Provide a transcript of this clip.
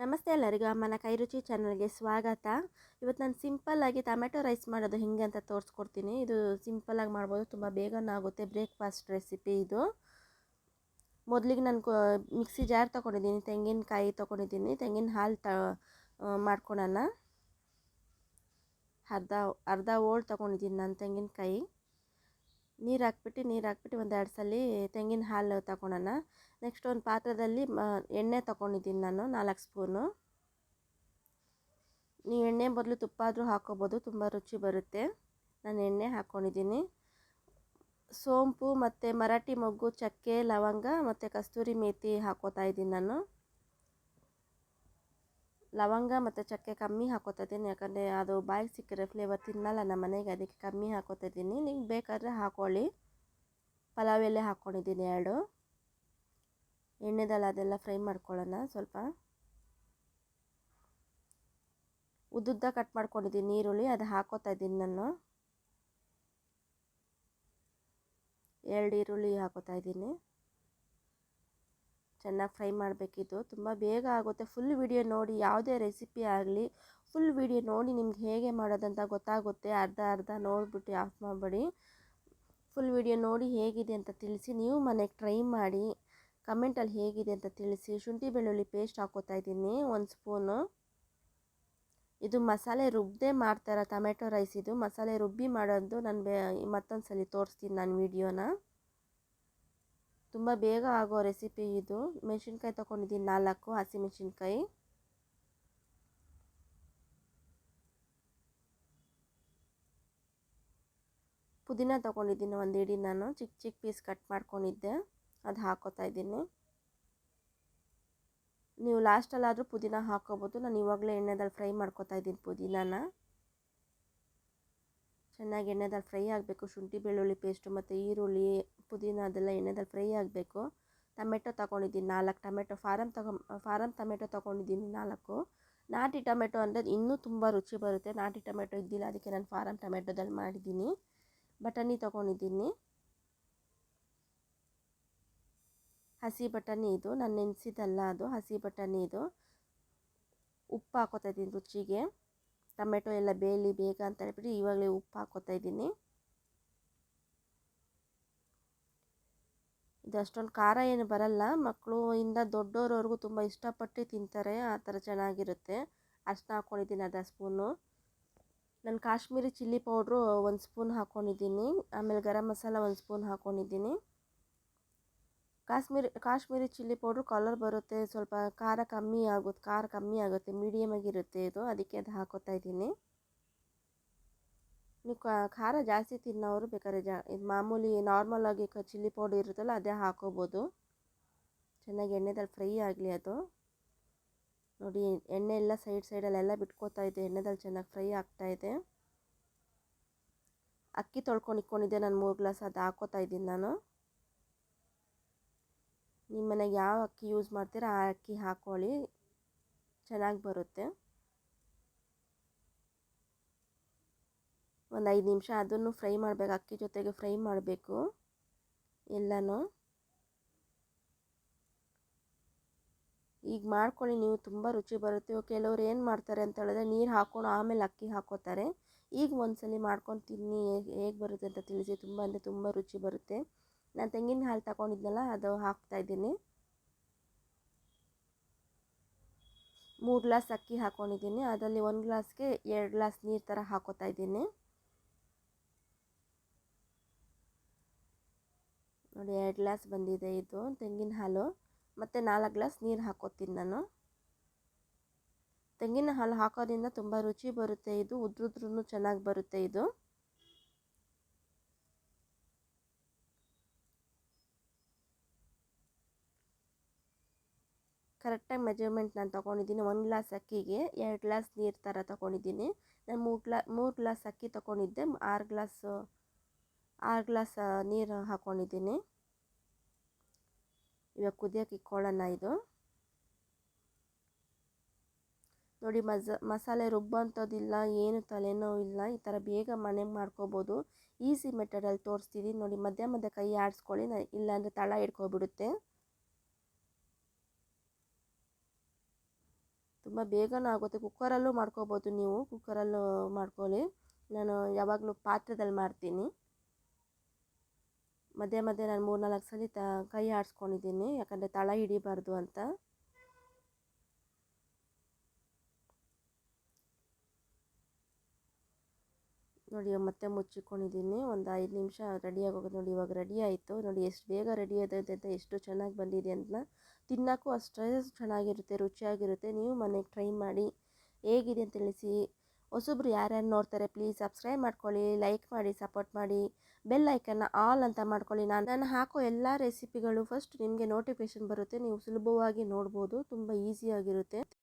ನಮಸ್ತೆ ಎಲ್ಲರಿಗೂ ಅಮ್ಮನ ಕೈ ರುಚಿ ಚಾನಲ್ಗೆ ಸ್ವಾಗತ. ಇವತ್ತು ನಾನು ಸಿಂಪಲ್ಲಾಗಿ ಟೊಮೆಟೊ ರೈಸ್ ಮಾಡೋದು ಹೇಗೆ ಅಂತ ತೋರಿಸ್ಕೊಡ್ತೀನಿ. ಇದು ಸಿಂಪಲ್ಲಾಗಿ ಮಾಡ್ಬೋದು, ತುಂಬ ಬೇಗನೆ ಆಗುತ್ತೆ. ಬ್ರೇಕ್ಫಾಸ್ಟ್ ರೆಸಿಪಿ ಇದು. ಮೊದಲಿಗೆ ನಾನು ಮಿಕ್ಸಿ ಜಾರ್ ತೊಗೊಂಡಿದ್ದೀನಿ, ತೆಂಗಿನಕಾಯಿ ತೊಗೊಂಡಿದ್ದೀನಿ, ತೆಂಗಿನ ಹಾಲು ಮಾಡ್ಕೊಳೋಣ. ಅರ್ಧ ಓಳ್ ತೊಗೊಂಡಿದ್ದೀನಿ ನಾನು ತೆಂಗಿನಕಾಯಿ. ನೀರು ಹಾಕ್ಬಿಟ್ಟು ಒಂದೆರಡು ಸಲ ತೆಂಗಿನ ಹಾಲು ತಗೊಳ್ಳೋಣ. ನೆಕ್ಸ್ಟ್ ಒಂದು ಪಾತ್ರದಲ್ಲಿ ಎಣ್ಣೆ ತೊಗೊಂಡಿದ್ದೀನಿ ನಾನು 4 ಸ್ಪೂನು. ನೀವು ಎಣ್ಣೆ ಬದಲು ತುಪ್ಪ ಆದರೂ ಹಾಕ್ಕೋಬೋದು, ತುಂಬ ರುಚಿ ಬರುತ್ತೆ. ನಾನು ಎಣ್ಣೆ ಹಾಕ್ಕೊಂಡಿದ್ದೀನಿ. ಸೋಂಪು ಮತ್ತು ಮರಾಠಿ ಮೊಗ್ಗು, ಚಕ್ಕೆ, ಲವಂಗ ಮತ್ತು ಕಸ್ತೂರಿ ಮೇಥಿ ಹಾಕ್ಕೋತಾ ಇದ್ದೀನಿ ನಾನು. ಲವಂಗ ಮತ್ತು ಚಕ್ಕೆ ಕಮ್ಮಿ ಹಾಕ್ಕೋತಾ ಇದ್ದೀನಿ, ಯಾಕಂದರೆ ಅದು ಬಾಯಿಗೆ ಸಿಕ್ಕರೆ ಫ್ಲೇವರ್ ತಿನ್ನಲ್ಲ ನಮ್ಮ ಮನೆಗೆ, ಅದಕ್ಕೆ ಕಮ್ಮಿ ಹಾಕ್ಕೋತಾ ಇದ್ದೀನಿ. ನಿಮ್ಗೆ ಬೇಕಾದರೆ ಹಾಕ್ಕೊಳ್ಳಿ. ಪಲಾವ್ ಎಲೆ ಹಾಕ್ಕೊಂಡಿದ್ದೀನಿ 2. ಎಣ್ಣೆದಲ್ಲಿ ಅದೆಲ್ಲ ಫ್ರೈ ಮಾಡ್ಕೊಳ್ಳೋಣ. ಸ್ವಲ್ಪ ಉದ್ದುದ್ದ ಕಟ್ ಮಾಡ್ಕೊಂಡಿದ್ದೀನಿ ಈರುಳ್ಳಿ, ಅದು ಹಾಕ್ಕೋತಾ ಇದ್ದೀನಿ ನಾನು. 2 ಈರುಳ್ಳಿ ಹಾಕ್ಕೋತಾ ಇದ್ದೀನಿ. ಚೆನ್ನಾಗಿ ಫ್ರೈ ಮಾಡಬೇಕಿದು, ತುಂಬ ಬೇಗ ಆಗುತ್ತೆ. ಫುಲ್ ವಿಡಿಯೋ ನೋಡಿ, ಯಾವುದೇ ರೆಸಿಪಿ ಆಗಲಿ ಫುಲ್ ವಿಡಿಯೋ ನೋಡಿ ನಿಮ್ಗೆ ಹೇಗೆ ಮಾಡೋದಂತ ಗೊತ್ತಾಗುತ್ತೆ. ಅರ್ಧ ನೋಡಿಬಿಟ್ಟು ಆಫ್ ಮಾಡಬೇಡಿ. ಫುಲ್ ವಿಡಿಯೋ ನೋಡಿ ಹೇಗಿದೆ ಅಂತ ತಿಳಿಸಿ. ನೀವು ಮನೆಗೆ ಟ್ರೈ ಮಾಡಿ ಕಮೆಂಟಲ್ಲಿ ಹೇಗಿದೆ ಅಂತ ತಿಳಿಸಿ. ಶುಂಠಿ ಬೆಳ್ಳುಳ್ಳಿ ಪೇಸ್ಟ್ ಹಾಕ್ಕೋತಾ ಇದ್ದೀನಿ 1 ಸ್ಪೂನು. ಇದು ಮಸಾಲೆ ರುಬ್ಬದೆ ಮಾಡ್ತಾರೆ ಟೊಮೆಟೊ ರೈಸ್. ಇದು ಮಸಾಲೆ ರುಬ್ಬಿ ಮಾಡೋದು ನಾನು ಮತ್ತೊಂದು ಸಲ ತೋರಿಸ್ತೀನಿ ನಾನು ವಿಡಿಯೋನ. ತುಂಬ ಬೇಗ ಆಗೋ ರೆಸಿಪಿ ಇದು. ಮೆಣಸಿನ್ಕಾಯಿ ತೊಗೊಂಡಿದ್ದೀನಿ 4 ಹಸಿಮೆಣಸಿನ್ಕಾಯಿ. ಪುದೀನ ತೊಗೊಂಡಿದ್ದೀನಿ 1 ಹಿಡಿ, ನಾನು ಚಿಕ್ಕ ಪೀಸ್ ಕಟ್ ಮಾಡ್ಕೊಂಡಿದ್ದೆ, ಅದು ಹಾಕ್ಕೋತಾ ಇದ್ದೀನಿ. ನೀವು ಲಾಸ್ಟಲ್ಲಾದರೂ ಪುದೀನ ಹಾಕ್ಕೋಬೋದು. ನಾನು ಇವಾಗಲೇ ಎಣ್ಣೆದಲ್ಲಿ ಫ್ರೈ ಮಾಡ್ಕೋತಾ ಇದ್ದೀನಿ ಪುದೀನಾನ. ಚೆನ್ನಾಗಿ ಎಣ್ಣೆದಲ್ಲಿ ಫ್ರೈ ಆಗಬೇಕು. ಶುಂಠಿ ಬೆಳ್ಳುಳ್ಳಿ ಪೇಸ್ಟು ಮತ್ತು ಈರುಳ್ಳಿ, ಪುದೀನ ಅದೆಲ್ಲ ಎಣ್ಣೆದಲ್ಲಿ ಫ್ರೈ ಆಗಬೇಕು. ಟೊಮೆಟೊ ತೊಗೊಂಡಿದ್ದೀನಿ 4 ಟೊಮೆಟೊ. ಫಾರಮ್ ಟೊಮೆಟೊ ತೊಗೊಂಡಿದ್ದೀನಿ 4. ನಾಟಿ ಟೊಮೆಟೊ ಅಂದರೆ ಇನ್ನೂ ತುಂಬ ರುಚಿ ಬರುತ್ತೆ. ನಾಟಿ ಟೊಮೆಟೊ ಇದ್ದಿಲ್ಲ, ಅದಕ್ಕೆ ನಾನು ಫಾರಮ್ ಟೊಮೆಟೊದಲ್ಲಿ ಮಾಡಿದ್ದೀನಿ. ಬಟಾಣಿ ತೊಗೊಂಡಿದ್ದೀನಿ, ಹಸಿ ಬಟಾಣಿ ಇದು, ನಾನು ನೆನೆಸಿದಲ್ಲ, ಅದು ಹಸಿ ಬಟಾಣಿ ಇದು. ಉಪ್ಪು ಹಾಕ್ಕೋತಾ ಇದ್ದೀನಿ ರುಚಿಗೆ. ಟೊಮೆಟೊ ಎಲ್ಲ ಬೇಯಲಿ ಬೇಗ ಅಂತ ಹೇಳ್ಬಿಟ್ಟು ಇವಾಗಲೇ ಉಪ್ಪು ಹಾಕ್ಕೋತಾ ಇದ್ದೀನಿ. ಇದು ಅಷ್ಟೊಂದು ಖಾರ ಏನು ಬರಲ್ಲ, ಮಕ್ಕಳು ಇಂದ ದೊಡ್ಡೋರವರೆಗೂ ತುಂಬ ಇಷ್ಟಪಟ್ಟು ತಿಂತಾರೆ, ಆ ಥರ ಚೆನ್ನಾಗಿರುತ್ತೆ. ಅರಿಶಿನ ಹಾಕ್ಕೊಂಡಿದ್ದೀನಿ ಅರ್ಧ ಸ್ಪೂನು. ನಾನು ಕಾಶ್ಮೀರಿ ಚಿಲ್ಲಿ ಪೌಡ್ರು 1 ಸ್ಪೂನ್ ಹಾಕ್ಕೊಂಡಿದ್ದೀನಿ. ಆಮೇಲೆ ಗರಂ ಮಸಾಲ 1 ಸ್ಪೂನ್ ಹಾಕ್ಕೊಂಡಿದ್ದೀನಿ. ಕಾಶ್ಮೀರಿ ಚಿಲ್ಲಿ ಪೌಡ್ರು ಕಲರ್ ಬರುತ್ತೆ, ಸ್ವಲ್ಪ ಖಾರ ಕಮ್ಮಿ ಆಗುತ್ತೆ, ಮೀಡಿಯಮ್ ಆಗಿರುತ್ತೆ ಇದು, ಅದಕ್ಕೆ ಅದು ಹಾಕ್ಕೋತಾ ಇದ್ದೀನಿ. ನೀವು ಖಾರ ಜಾಸ್ತಿ ತಿನ್ನೋರು ಬೇಕಾದ್ರೆ ಇದು ಮಾಮೂಲಿ ನಾರ್ಮಲಾಗಿ ಚಿಲ್ಲಿ ಪೌಡರ್ ಇರುತ್ತಲ್ಲ ಅದೇ ಹಾಕೋಬೋದು. ಚೆನ್ನಾಗಿ ಎಣ್ಣೆದಲ್ಲಿ ಫ್ರೈ ಆಗಲಿ ಅದು. ನೋಡಿ ಎಣ್ಣೆ ಎಲ್ಲ ಸೈಡಲ್ಲೆಲ್ಲ ಬಿಟ್ಕೋತಾ ಇದೆ, ಎಣ್ಣೆದಲ್ಲಿ ಚೆನ್ನಾಗಿ ಫ್ರೈ ಆಗ್ತಾಯಿದೆ. ಅಕ್ಕಿ ತೊಳ್ಕೊಂಡಿದ್ದೆ ನಾನು 3 ಗ್ಲಾಸ್, ಅದು ಹಾಕ್ಕೋತಾ ಇದ್ದೀನಿ ನಾನು. ನಿಮ್ಮ ಮನೆಗೆ ಯಾವ ಅಕ್ಕಿ ಯೂಸ್ ಮಾಡ್ತೀರಾ ಆ ಅಕ್ಕಿ ಹಾಕ್ಕೊಳ್ಳಿ, ಚೆನ್ನಾಗಿ ಬರುತ್ತೆ. ಒಂದು 5 ನಿಮಿಷ ಅದನ್ನು ಫ್ರೈ ಮಾಡಬೇಕು, ಅಕ್ಕಿ ಜೊತೆಗೆ ಫ್ರೈ ಮಾಡಬೇಕು ಎಲ್ಲನೂ. ಈಗ ಮಾಡ್ಕೊಳ್ಳಿ ನೀವು, ತುಂಬ ರುಚಿ ಬರುತ್ತೆ. ಕೆಲವ್ರು ಏನು ಮಾಡ್ತಾರೆ ಅಂತ ಹೇಳಿದ್ರೆ ನೀರು ಹಾಕ್ಕೊಂಡು ಆಮೇಲೆ ಅಕ್ಕಿ ಹಾಕ್ಕೋತಾರೆ. ಈಗ ಒಂದ್ಸಲ ಮಾಡ್ಕೊಂಡು ತಿನ್ನಿ, ಹೇಗೆ ಬರುತ್ತೆ ಅಂತ ತಿಳಿಸಿ. ತುಂಬ ಅಂದರೆ ತುಂಬ ರುಚಿ ಬರುತ್ತೆ. ನಾನು ತೆಂಗಿನ ಹಾಲು ತಗೊಂಡಿದ್ನಲ್ಲ ಅದು ಹಾಕ್ತಾಯಿದ್ದೀನಿ. 3 ಗ್ಲಾಸ್ ಅಕ್ಕಿ ಹಾಕ್ಕೊಂಡಿದ್ದೀನಿ, ಅದರಲ್ಲಿ 1 ಗ್ಲಾಸ್ಗೆ 2 ಗ್ಲಾಸ್ ನೀರು ಥರ ಹಾಕ್ಕೋತಾ ಇದ್ದೀನಿ. ನೋಡಿ 2 ಗ್ಲಾಸ್ ಬಂದಿದೆ ಇದು ತೆಂಗಿನ ಹಾಲು. ಮತ್ತು 4 ಗ್ಲಾಸ್ ನೀರು ಹಾಕ್ಕೋತೀನಿ ನಾನು. ತೆಂಗಿನ ಹಾಲು ಹಾಕೋದ್ರಿಂದ ತುಂಬ ರುಚಿ ಬರುತ್ತೆ. ಇದು ಉದ್ರುದ್ರೂ ಚೆನ್ನಾಗಿ ಬರುತ್ತೆ ಇದು. ಕರೆಕ್ಟಾಗಿ ಮೆಜರ್ಮೆಂಟ್ ನಾನು ತೊಗೊಂಡಿದ್ದೀನಿ. 1 ಗ್ಲಾಸ್ ಅಕ್ಕಿಗೆ 2 ಗ್ಲಾಸ್ ನೀರು ಥರ ತೊಗೊಂಡಿದ್ದೀನಿ. ನಾನು 3 ಗ್ಲಾಸ್ ಅಕ್ಕಿ ತೊಗೊಂಡಿದ್ದೆ, 6 ಗ್ಲಾಸ್ ನೀರು ಹಾಕ್ಕೊಂಡಿದ್ದೀನಿ. ಇವಾಗ ಕುದಿಯೋಕೆ ಇಕ್ಕೊಳ್ಳೋಣ ಇದು. ನೋಡಿ ಮಸಾಲೆ ರುಬ್ಬಂಥದ್ದಿಲ್ಲ, ಏನು ತಲೆನೋವು ಇಲ್ಲ. ಈ ಥರ ಬೇಗ ಮನೆಗೆ ಮಾಡ್ಕೋಬೋದು. ಈಸಿ ಮೆಥಡಲ್ಲಿ ತೋರಿಸ್ತಿದ್ದೀನಿ ನೋಡಿ. ಮಧ್ಯ ಕೈ ಆಡಿಸ್ಕೊಳ್ಳಿ, ಇಲ್ಲಾಂದರೆ ತಳ ಹಿಡ್ಕೊಬಿಡುತ್ತೆ. ತುಂಬ ಬೇಗನೂ ಆಗುತ್ತೆ. ಕುಕ್ಕರಲ್ಲೂ ಮಾಡ್ಕೋಬೋದು, ನೀವು ಕುಕ್ಕರಲ್ಲೂ ಮಾಡ್ಕೊಳ್ಳಿ. ನಾನು ಯಾವಾಗಲೂ ಪಾತ್ರದಲ್ಲಿ ಮಾಡ್ತೀನಿ. ಮಧ್ಯೆ ಮಧ್ಯೆ ನಾನು 3-4 ಸಲ ಕೈ ಆಡಿಸ್ಕೊಂಡಿದ್ದೀನಿ, ಯಾಕಂದರೆ ತಳ ಹಿಡಿಬಾರ್ದು ಅಂತ. ನೋಡಿ ಮತ್ತೆ ಮುಚ್ಚಿಕೊಂಡಿದ್ದೀನಿ. ಒಂದು 5 ನಿಮಿಷ ರೆಡಿಯಾಗಿ ಹೋಗೋದು. ನೋಡಿ ಇವಾಗ ರೆಡಿ ಆಯಿತು. ನೋಡಿ ಎಷ್ಟು ಬೇಗ ರೆಡಿ ಆಗುತ್ತೆ ಅಂತ, ಎಷ್ಟು ಚೆನ್ನಾಗಿ ಬಂದಿದೆ ಅಂತ. ತಿನ್ನೋಕ್ಕೂ ಅಷ್ಟೇ ಚೆನ್ನಾಗಿರುತ್ತೆ, ರುಚಿಯಾಗಿರುತ್ತೆ. ನೀವು ಮನೆಗೆ ಟ್ರೈ ಮಾಡಿ, ಹೇಗಿದೆ ಅಂತ ತಿಳಿಸಿ. ಹೊಸಬ್ರು ಯಾರ್ಯಾರು ನೋಡ್ತಾರೆ ಪ್ಲೀಸ್ ಸಬ್ಸ್ಕ್ರೈಬ್ ಮಾಡ್ಕೊಳ್ಳಿ, ಲೈಕ್ ಮಾಡಿ, ಸಪೋರ್ಟ್ ಮಾಡಿ. ಬೆಲ್ ಐಕನ್ನ ಆಲ್ ಅಂತ ಮಾಡ್ಕೊಳ್ಳಿ. ನಾನು ಹಾಕೋ ಎಲ್ಲ ರೆಸಿಪಿಗಳು ಫಸ್ಟ್ ನಿಮಗೆ ನೋಟಿಫಿಕೇಷನ್ ಬರುತ್ತೆ. ನೀವು ಸುಲಭವಾಗಿ ನೋಡ್ಬೋದು, ತುಂಬ ಈಸಿಯಾಗಿರುತ್ತೆ.